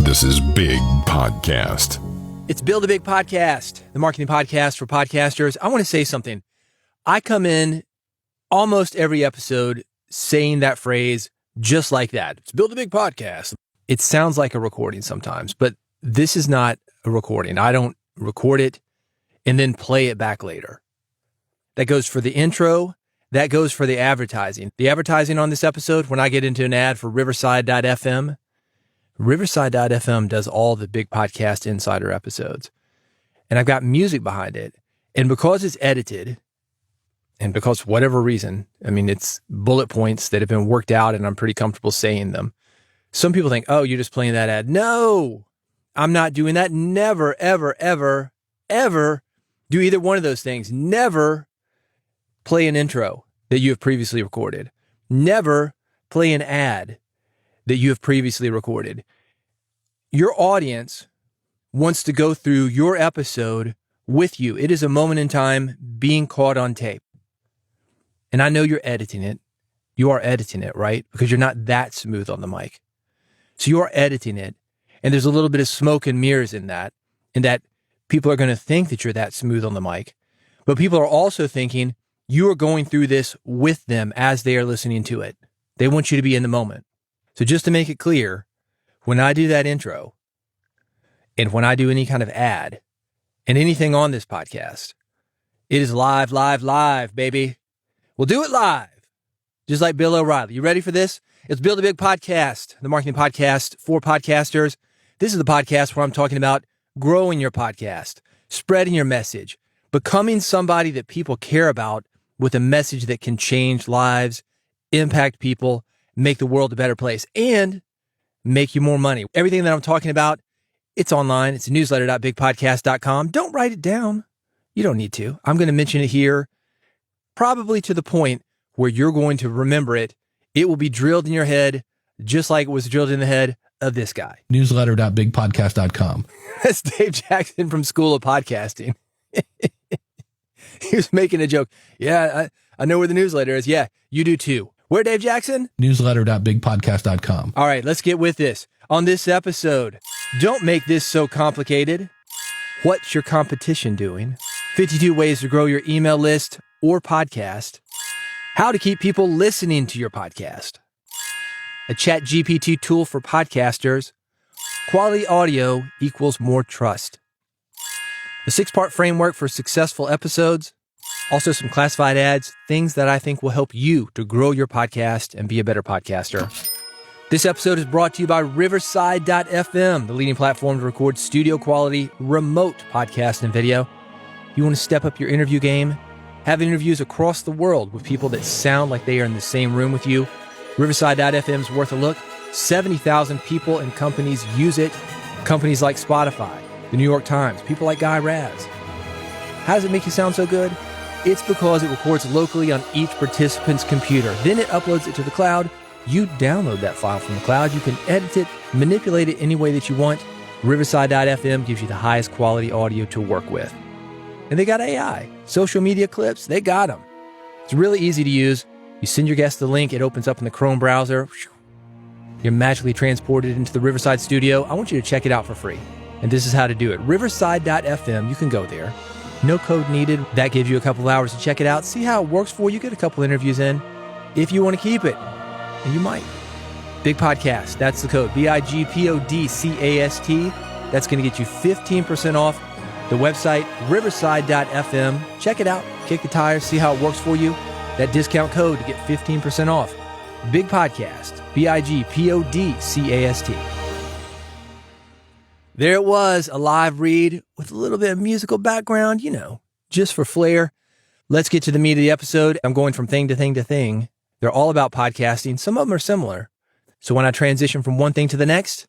This is Big Podcast. It's Build a Big Podcast, the marketing podcast for podcasters. I want to say something. I come in almost every episode saying that phrase just like that. It's Build a Big Podcast. It sounds like a recording sometimes, but this is not a recording. I don't record it and then play it back later. That goes for the intro. That goes for the advertising. The advertising on this episode, when I get into an ad for Riverside.fm, Riverside.fm does all the Big Podcast Insider episodes. And I've got music behind it. And because it's edited, and because for whatever reason, I mean, it's bullet points that have been worked out and I'm pretty comfortable saying them. Some people think, oh, you're just playing that ad. No, I'm not doing that. Never, ever, ever, ever do either one of those things. Never play an intro that you have previously recorded. Never play an ad that you have previously recorded. Your audience wants to go through your episode with you. It is a moment in time being caught on tape. And I know you're editing it. You are editing it, right? Because you're not that smooth on the mic. So you are editing it. And there's a little bit of smoke and mirrors in that people are going to think that you're that smooth on the mic. But people are also thinking you are going through this with them as they are listening to it. They want you to be in the moment. So just to make it clear, when I do that intro and when I do any kind of ad and anything on this podcast, it is live, baby. We'll do it live, just like Bill O'Reilly. You ready for this? It's Build a Big Podcast, the marketing podcast for podcasters. This is the podcast where I'm talking about growing your podcast, spreading your message, becoming somebody that people care about with a message that can change lives, impact people, make the world a better place, and make you more money. Everything that I'm talking about, it's online. It's newsletter.bigpodcast.com. Don't write it down. You don't need to. I'm going to mention it here, probably to the point where you're going to remember it. It will be drilled in your head, just like it was drilled in the head of this guy. Newsletter.bigpodcast.com. That's Dave Jackson from School of Podcasting. He was making a joke. Yeah, I know where the newsletter is. Yeah, you do too. Where, Dave Jackson? Newsletter.bigpodcast.com. All right, let's get with this. On this episode, don't make this so complicated. What's your competition doing? 52 ways to grow your email list or podcast. How to keep people listening to your podcast. A ChatGPT tool for podcasters. Quality audio equals more trust. A 6-part framework for successful episodes. Also some classified ads, things that I think will help you to grow your podcast and be a better podcaster. This episode is brought to you by Riverside.fm, the leading platform to record studio quality, remote podcast and video. You want to step up your interview game? Have interviews across the world with people that sound like they are in the same room with you? Riverside.fm is worth a look. 70,000 people and companies use it. Companies like Spotify, the New York Times, people like Guy Raz. How does it make you sound so good? It's because it records locally on each participant's computer. Then it uploads it to the cloud. You download that file from the cloud. You can edit it, manipulate it any way that you want. Riverside.fm gives you the highest quality audio to work with. And they got AI, social media clips, they got them. It's really easy to use. You send your guest the link, it opens up in the Chrome browser. You're magically transported into the Riverside studio. I want you to check it out for free. And this is how to do it. Riverside.fm, you can go there. No code needed. That gives you a couple of hours to check it out, see how it works for you, get a couple interviews in. If you want to keep it, and you might. Big Podcast, that's the code, BIGPODCAST. That's going to get you 15% off the website, riverside.fm. Check it out, kick the tires, see how it works for you. That discount code to get 15% off. Big Podcast, BIGPODCAST. There it was, a live read with a little bit of musical background, just for flair. Let's get to the meat of the episode. I'm going from thing to thing to thing. They're all about podcasting. Some of them are similar. So when I transition from one thing to the next,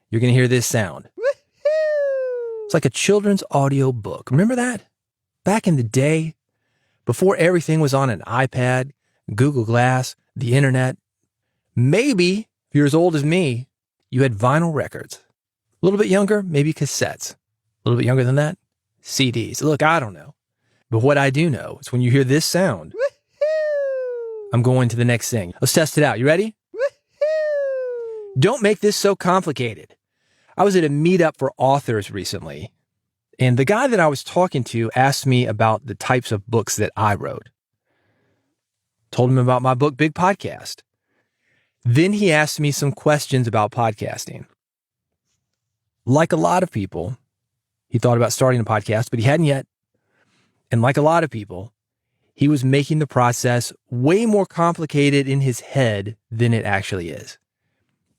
you're going to hear this sound. Woo-hoo! It's like a children's audio book. Remember that? Back in the day, before everything was on an iPad, Google Glass, the internet, maybe if you're as old as me, you had vinyl records. A little bit younger, maybe cassettes. A little bit younger than that, CDs. Look, I don't know. But what I do know is when you hear this sound, I'm going to the next thing. Let's test it out. You ready? Don't make this so complicated. I was at a meetup for authors recently, and the guy that I was talking to asked me about the types of books that I wrote. Told him about my book, Big Podcast. Then he asked me some questions about podcasting. Like a lot of people, he thought about starting a podcast, but he hadn't yet. And like a lot of people, he was making the process way more complicated in his head than it actually is.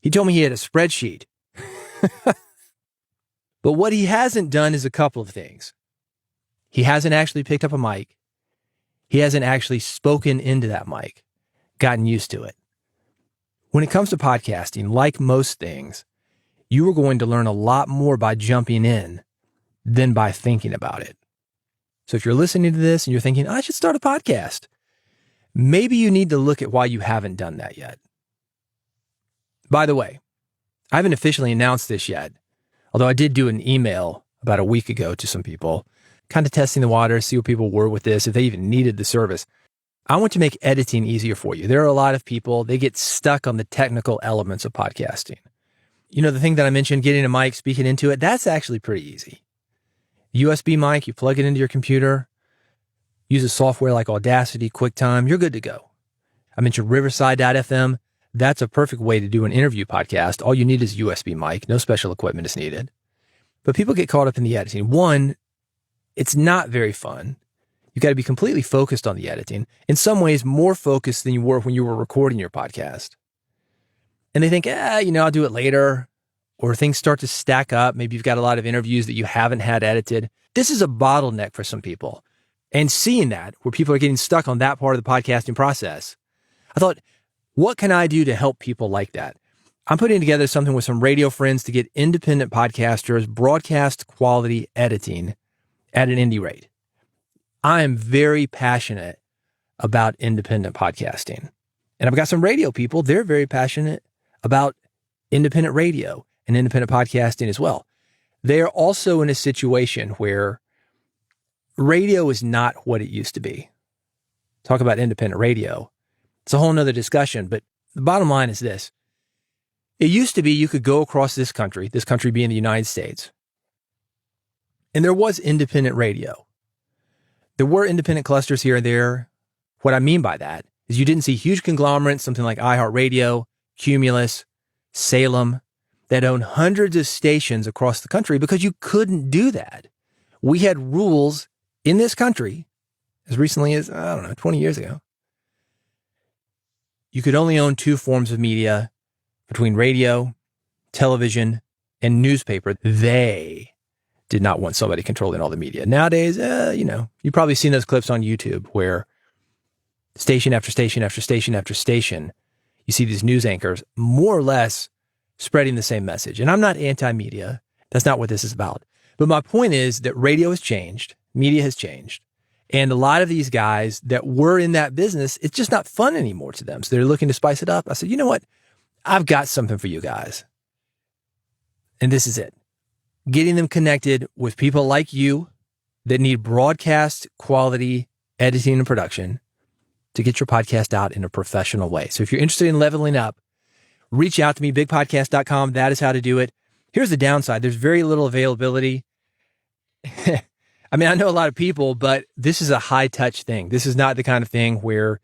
He told me he had a spreadsheet. But what he hasn't done is a couple of things. He hasn't actually picked up a mic. He hasn't actually spoken into that mic, gotten used to it. When it comes to podcasting, like most things, you are going to learn a lot more by jumping in than by thinking about it. So if you're listening to this and you're thinking, I should start a podcast, maybe you need to look at why you haven't done that yet. By the way, I haven't officially announced this yet, although I did do an email about a week ago to some people, kind of testing the water, see what people were with this, if they even needed the service. I want to make editing easier for you. There are a lot of people, they get stuck on the technical elements of podcasting. You know, the thing that I mentioned, getting a mic, speaking into it, that's actually pretty easy. USB mic, you plug it into your computer, use a software like Audacity, QuickTime, you're good to go. I mentioned Riverside.fm. That's a perfect way to do an interview podcast. All you need is a USB mic. No special equipment is needed. But people get caught up in the editing. One, it's not very fun. You got to be completely focused on the editing. In some ways, more focused than you were when you were recording your podcast. And they think, I'll do it later. Or things start to stack up. Maybe you've got a lot of interviews that you haven't had edited. This is a bottleneck for some people. And seeing that, where people are getting stuck on that part of the podcasting process, I thought, what can I do to help people like that? I'm putting together something with some radio friends to get independent podcasters broadcast quality editing at an indie rate. I am very passionate about independent podcasting. And I've got some radio people, they're very passionate about independent radio and independent podcasting as well. They are also in a situation where radio is not what it used to be. Talk about independent radio. It's a whole nother discussion, but the bottom line is this. It used to be you could go across this country being the United States, and there was independent radio. There were independent clusters here and there. What I mean by that is you didn't see huge conglomerates, something like iHeartRadio, Cumulus, Salem, that own hundreds of stations across the country because you couldn't do that. We had rules in this country as recently as, 20 years ago. You could only own two forms of media between radio, television, and newspaper. They did not want somebody controlling all the media. Nowadays, you've probably seen those clips on YouTube where station after station after station after station, you see these news anchors more or less spreading the same message. And I'm not anti-media. That's not what this is about. But my point is that radio has changed. Media has changed. And a lot of these guys that were in that business, it's just not fun anymore to them. So they're looking to spice it up. I said, you know what? I've got something for you guys. And this is it. Getting them connected with people like you that need broadcast quality editing and production to get your podcast out in a professional way. So if you're interested in leveling up, reach out to me, bigpodcast.com. That is how to do it. Here's the downside. There's very little availability. I mean, I know a lot of people, but this is a high touch thing. This is not the kind of thing where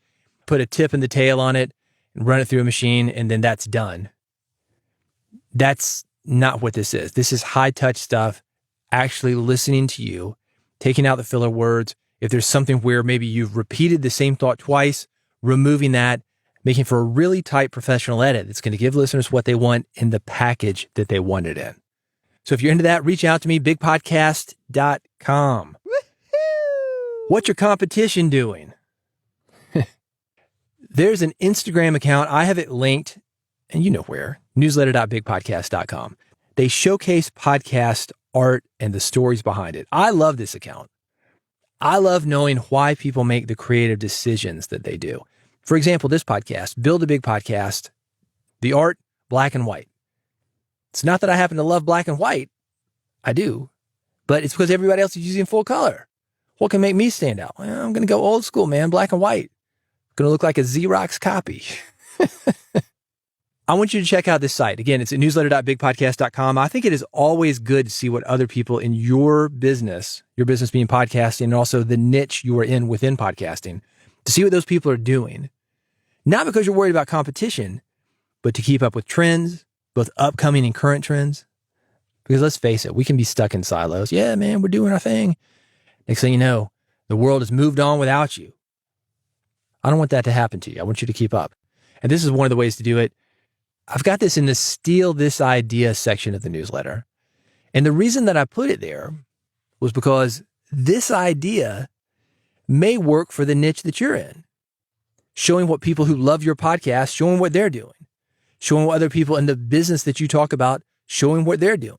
put a tip in the tail on it and run it through a machine and then that's done. That's not what this is. This is high touch stuff, actually listening to you, taking out the filler words. If there's something where maybe you've repeated the same thought twice, removing that, making for a really tight professional edit that's going to give listeners what they want in the package that they want it in. So if you're into that, reach out to me, bigpodcast.com. What's your competition doing? There's an Instagram account. I have it linked, and you know where, newsletter.bigpodcast.com. They showcase podcast art and the stories behind it. I love this account. I love knowing why people make the creative decisions that they do. For example, this podcast, Build a Big Podcast, the art, black and white. It's not that I happen to love black and white. I do. But it's because everybody else is using full color. What can make me stand out? Well, I'm going to go old school, man. Black and white. Going to look like a Xerox copy. I want you to check out this site. Again, it's at newsletter.bigpodcast.com. I think it is always good to see what other people in your business being podcasting, and also the niche you are in within podcasting, to see what those people are doing. Not because you're worried about competition, but to keep up with trends, both upcoming and current trends. Because let's face it, we can be stuck in silos. Yeah, man, we're doing our thing. Next thing you know, the world has moved on without you. I don't want that to happen to you. I want you to keep up. And this is one of the ways to do it. I've got this in the Steal This Idea section of the newsletter. And the reason that I put it there was because this idea may work for the niche that you're in. Showing what people who love your podcast, showing what they're doing. Showing what other people in the business that you talk about, showing what they're doing.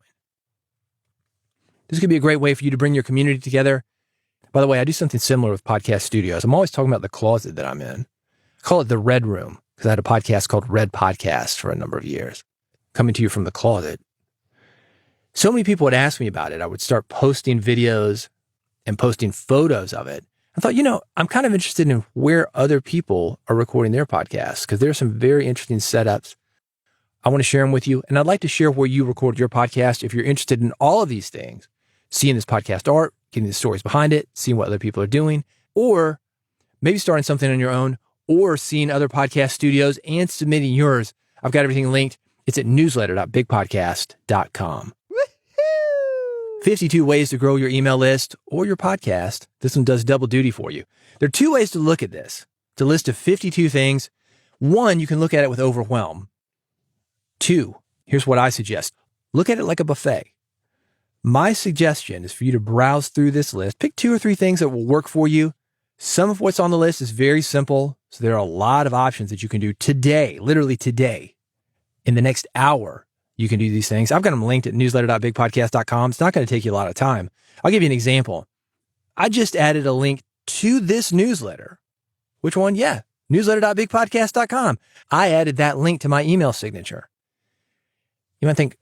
This could be a great way for you to bring your community together. By the way, I do something similar with podcast studios. I'm always talking about the closet that I'm in. I call it the Red Room, because I had a podcast called Red Podcast for a number of years, coming to you from the closet. So many people would ask me about it. I would start posting videos and posting photos of it. I thought, I'm kind of interested in where other people are recording their podcasts, because there are some very interesting setups. I want to share them with you. And I'd like to share where you record your podcast. If you're interested in all of these things, seeing this podcast art, getting the stories behind it, seeing what other people are doing, or maybe starting something on your own, or seeing other podcast studios and submitting yours, I've got everything linked. It's at newsletter.bigpodcast.com. 52 ways to grow your email list or your podcast. This one does double duty for you. There are two ways to look at this. It's a list of 52 things. One, you can look at it with overwhelm. Two, here's what I suggest. Look at it like a buffet. My suggestion is for you to browse through this list. Pick 2 or 3 things that will work for you. Some of what's on the list is very simple. So there are a lot of options that you can do today, literally today. In the next hour, you can do these things. I've got them linked at newsletter.bigpodcast.com. It's not going to take you a lot of time. I'll give you an example. I just added a link to this newsletter. Which one? Yeah, newsletter.bigpodcast.com. I added that link to my email signature. You might think,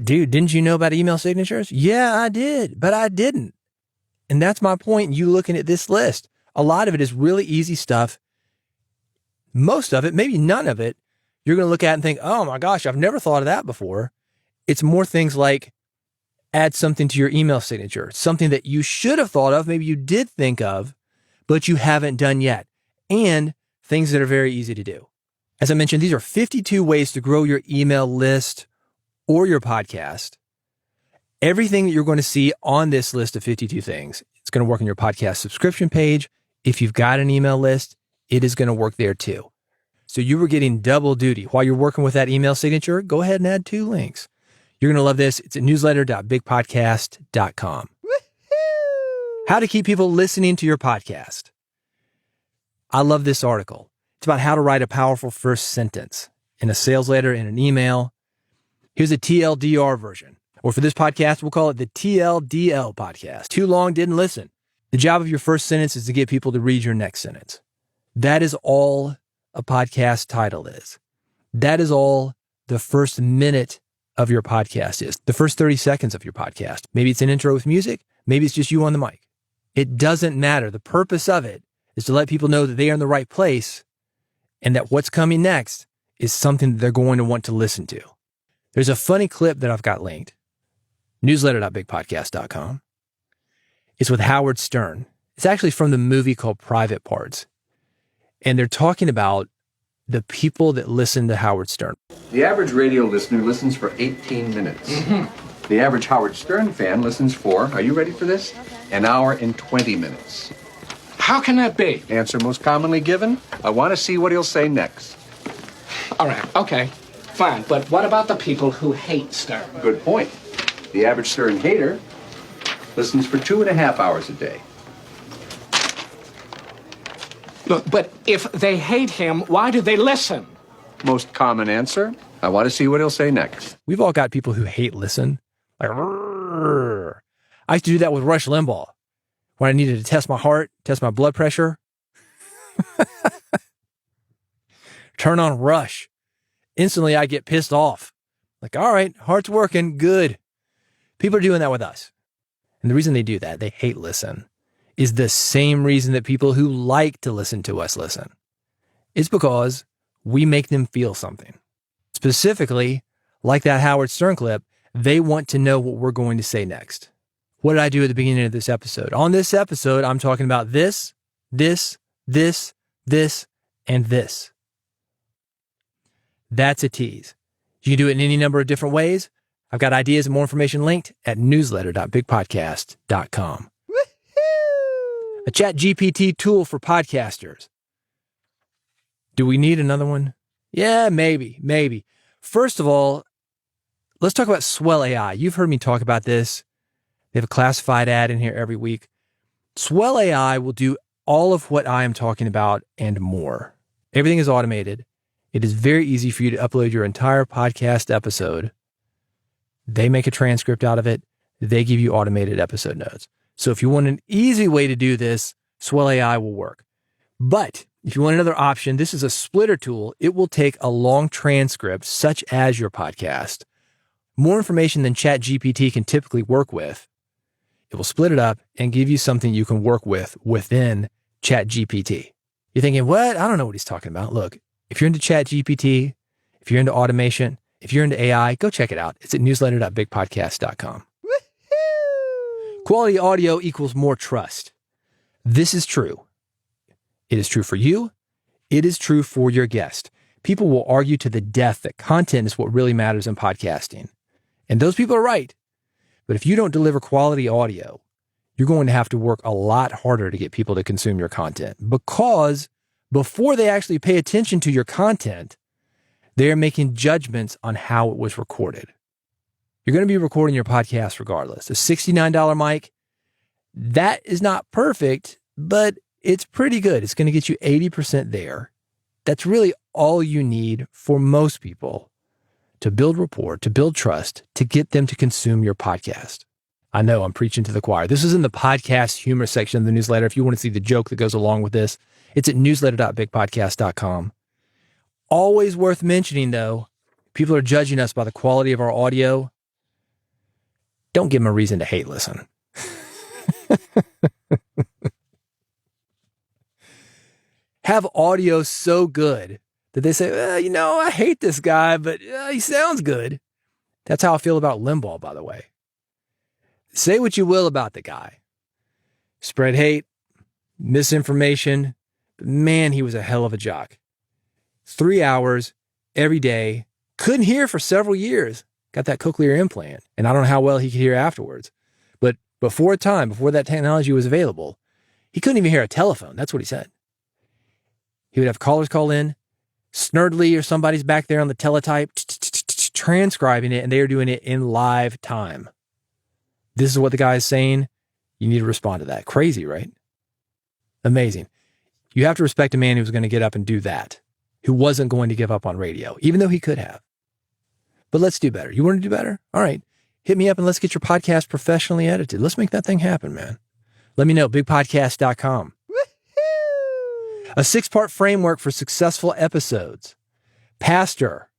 dude, didn't you know about email signatures? Yeah, I did, but I didn't. And that's my point in you looking at this list. A lot of it is really easy stuff. Most of it, maybe none of it, you're going to look at and think, oh my gosh, I've never thought of that before. It's more things like add something to your email signature, something that you should have thought of, maybe you did think of, but you haven't done yet, and things that are very easy to do. As I mentioned, these are 52 ways to grow your email list or your podcast. Everything that you're going to see on this list of 52 things, it's going to work on your podcast subscription page. If you've got an email list, it is going to work there too. So you were getting double duty. While you're working with that email signature, go ahead and add 2 links. You're going to love this. It's at newsletter.bigpodcast.com. How to keep people listening to your podcast. I love this article. It's about how to write a powerful first sentence in a sales letter, in an email. Here's a TLDR version. Or for this podcast, we'll call it the TLDL podcast. Too long, didn't listen. The job of your first sentence is to get people to read your next sentence. That is all a podcast title is. That is all the first minute of your podcast is. The first 30 seconds of your podcast. Maybe it's an intro with music. Maybe it's just you on the mic. It doesn't matter. The purpose of it is to let people know that they are in the right place and that what's coming next is something that they're going to want to listen to. There's a funny clip that I've got linked. Newsletter.bigpodcast.com. It's with Howard Stern. It's actually from the movie called Private Parts. And they're talking about the people that listen to Howard Stern. The average radio listener listens for 18 minutes. The average Howard Stern fan listens for, are you ready for this? An hour and 20 minutes. How can that be? Answer most commonly given, I want to see what he'll say next. All right, okay, fine. But what about the people who hate Stern? Good point. The average Stern hater listens for 2.5 hours a day. Look, but if they hate him, why do they listen? Most common answer, I want to see what he'll say next. We've all got people who hate listen. Like, "Rrrr." I used to do that with Rush Limbaugh when I needed to test my heart, test my blood pressure. Turn on Rush. Instantly, I get pissed off. Like, all right, heart's working, good. People are doing that with us. And the reason they do that, they hate listen, is the same reason that people who like to listen to us listen. It's because we make them feel something. Specifically, like that Howard Stern clip, they want to know what we're going to say next. What did I do at the beginning of this episode? On this episode, I'm talking about this, and this. That's a tease. You can do it in any number of different ways. I've got ideas and more information linked at newsletter.bigpodcast.com. A ChatGPT tool for podcasters. Do we need another one? Yeah, maybe. First of all, let's talk about Swell AI. You've heard me talk about this. They have a classified ad in here every week. Swell AI will do all of what I am talking about and more. Everything is automated. It is very easy for you to upload your entire podcast episode. They make a transcript out of it. They give you automated episode notes. So if you want an easy way to do this, Swell AI will work. But if you want another option, this is a splitter tool. It will take a long transcript, such as your podcast, more information than ChatGPT can typically work with. It will split it up and give you something you can work with within ChatGPT. You're thinking, what? I don't know what he's talking about. Look, if you're into ChatGPT, if you're into automation, if you're into AI, go check it out. It's at newsletter.bigpodcast.com. Quality audio equals more trust. This is true. It is true for you. It is true for your guest. People will argue to the death that content is what really matters in podcasting. And those people are right. But if you don't deliver quality audio, you're going to have to work a lot harder to get people to consume your content, because before they actually pay attention to your content, they're making judgments on how it was recorded. You're going to be recording your podcast regardless. A $69 mic, that is not perfect, but it's pretty good. It's going to get you 80% there. That's really all you need for most people to build rapport, to build trust, to get them to consume your podcast. I know I'm preaching to the choir. This is in the podcast humor section of the newsletter. If you want to see the joke that goes along with this, it's at newsletter.bigpodcast.com. Always worth mentioning, though, people are judging us by the quality of our audio. Don't give them a reason to hate listen. Have audio so good that they say, I hate this guy, but he sounds good. That's how I feel about Limbaugh, by the way. Say what you will about the guy. Spread hate, misinformation, but man, he was a hell of a jock. 3 hours every day, couldn't hear for several years, got that cochlear implant, and I don't know how well he could hear afterwards. But before that technology was available, he couldn't even hear a telephone. That's what he said. He would have callers call in, Snurdly or somebody's back there on the teletype, transcribing it, and they are doing it in live time. This is what the guy is saying. You need to respond to that. Crazy, right? Amazing. You have to respect a man who was going to get up and do that, who wasn't going to give up on radio, even though he could have. But let's do better. You want to do better? All right. Hit me up and let's get your podcast professionally edited. Let's make that thing happen, man. Let me know. Bigpodcast.com. A 6-part framework for successful episodes. Pastor.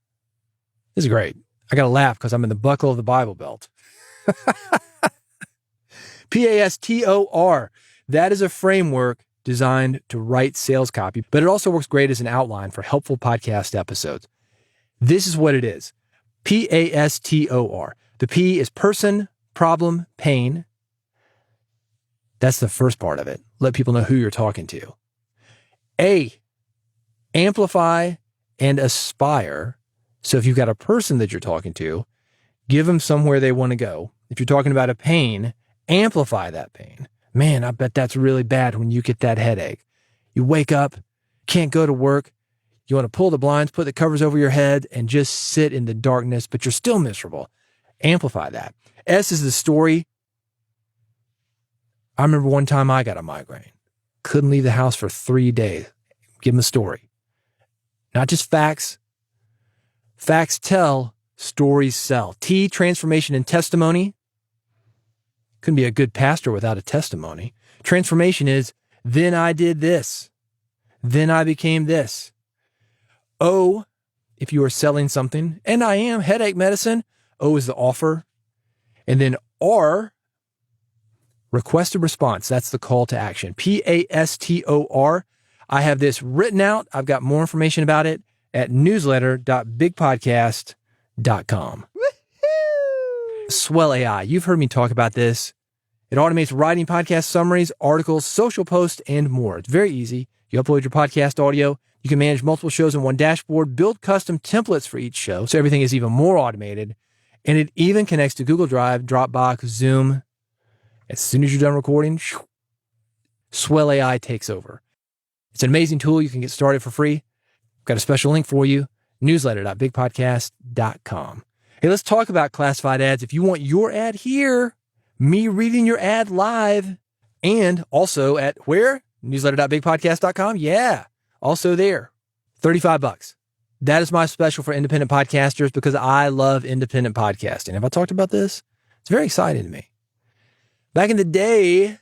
This is great. I got to laugh because I'm in the buckle of the Bible Belt. PASTOR. That is a framework designed to write sales copy, but it also works great as an outline for helpful podcast episodes. This is what it is. PASTOR. The P is person, problem, pain. That's the first part of it. Let people know who you're talking to. A, amplify and aspire. So if you've got a person that you're talking to, give them somewhere they want to go. If you're talking about a pain, amplify that pain. Man, I bet that's really bad when you get that headache. You wake up, can't go to work. You want to pull the blinds, put the covers over your head, and just sit in the darkness, but you're still miserable. Amplify that. S is the story. I remember one time I got a migraine. Couldn't leave the house for 3 days. Give them a story. Not just facts. Facts tell, stories sell. T, transformation and testimony. Couldn't be a good pastor without a testimony. Transformation is, then I did this. Then I became this. O, if you are selling something, and I am, headache medicine. O is the offer. And then R, request a response. That's the call to action. PASTOR. I have this written out. I've got more information about it at newsletter.bigpodcast.com. Swell AI. You've heard me talk about this. It automates writing podcast summaries, articles, social posts, and more. It's very easy. You upload your podcast audio. You can manage multiple shows in one dashboard, build custom templates for each show, so everything is even more automated. And it even connects to Google Drive, Dropbox, Zoom. As soon as you're done recording, Swell AI takes over. It's an amazing tool. You can get started for free. I've got a special link for you, newsletter.bigpodcast.com. Hey, let's talk about classified ads. If you want your ad here, me reading your ad live, and also at where? Newsletter.bigpodcast.com. Yeah, also there. $35. That is my special for independent podcasters because I love independent podcasting. Have I talked about this? It's very exciting to me. Back in the day,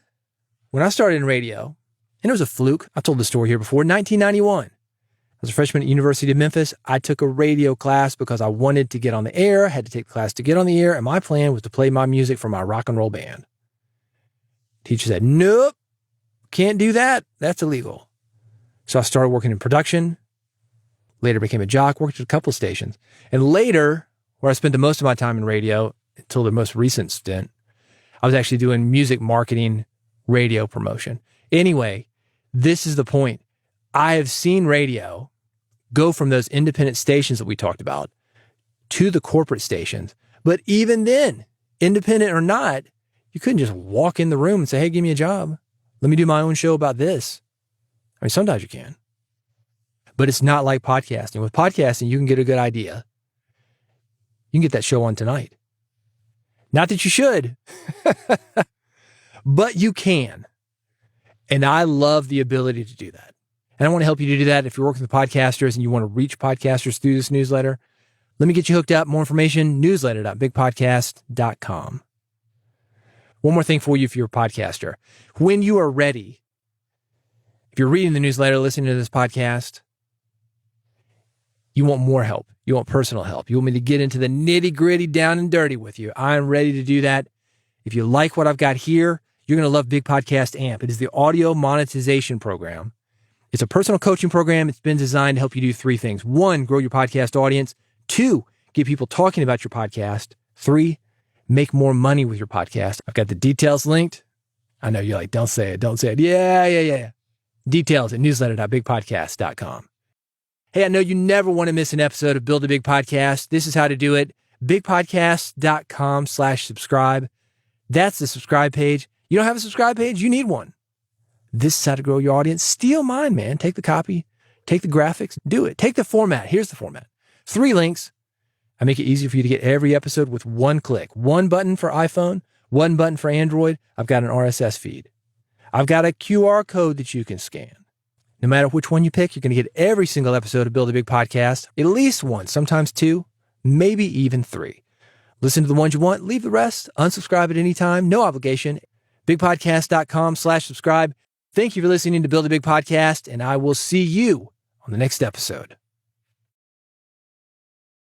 when I started in radio, and it was a fluke. I've told the story here before. 1991. I was a freshman at University of Memphis. I took a radio class because I wanted to get on the air. I had to take the class to get on the air. And my plan was to play my music for my rock and roll band. Teacher said, nope, can't do that. That's illegal. So I started working in production. Later became a jock, worked at a couple of stations. And later, where I spent the most of my time in radio until the most recent stint, I was actually doing music marketing, radio promotion. Anyway, this is the point. I have seen radio go from those independent stations that we talked about to the corporate stations. But even then, independent or not, you couldn't just walk in the room and say, hey, give me a job. Let me do my own show about this. I mean, sometimes you can. But it's not like podcasting. With podcasting, you can get a good idea. You can get that show on tonight. Not that you should, but you can. And I love the ability to do that. And I want to help you to do that. If you're working with podcasters and you want to reach podcasters through this newsletter, let me get you hooked up. More information, newsletter.bigpodcast.com. One more thing for you if you're a podcaster. When you are ready, if you're reading the newsletter, listening to this podcast, you want more help. You want personal help. You want me to get into the nitty gritty, down and dirty with you. I'm ready to do that. If you like what I've got here, you're going to love Big Podcast AMP. It is the audio monetization program. It's a personal coaching program. It's been designed to help you do three things. 1, grow your podcast audience. 2, get people talking about your podcast. 3, make more money with your podcast. I've got the details linked. I know you're like, don't say it. Don't say it. Yeah. Details at newsletter.bigpodcast.com. Hey, I know you never want to miss an episode of Build a Big Podcast. This is how to do it. bigpodcast.com/subscribe. That's the subscribe page. You don't have a subscribe page? You need one. This is how to grow your audience. Steal mine, man. Take the copy, take the graphics, do it. Take the format. Here's the format. 3 links. I make it easy for you to get every episode with 1 click. 1 button for iPhone, 1 button for Android. I've got an RSS feed. I've got a QR code that you can scan. No matter which one you pick, you're going to get every single episode of Build a Big Podcast, at least 1, sometimes 2, maybe even 3. Listen to the ones you want, leave the rest, unsubscribe at any time, no obligation. bigpodcast.com/subscribe. Thank you for listening to Build a Big Podcast, and I will see you on the next episode.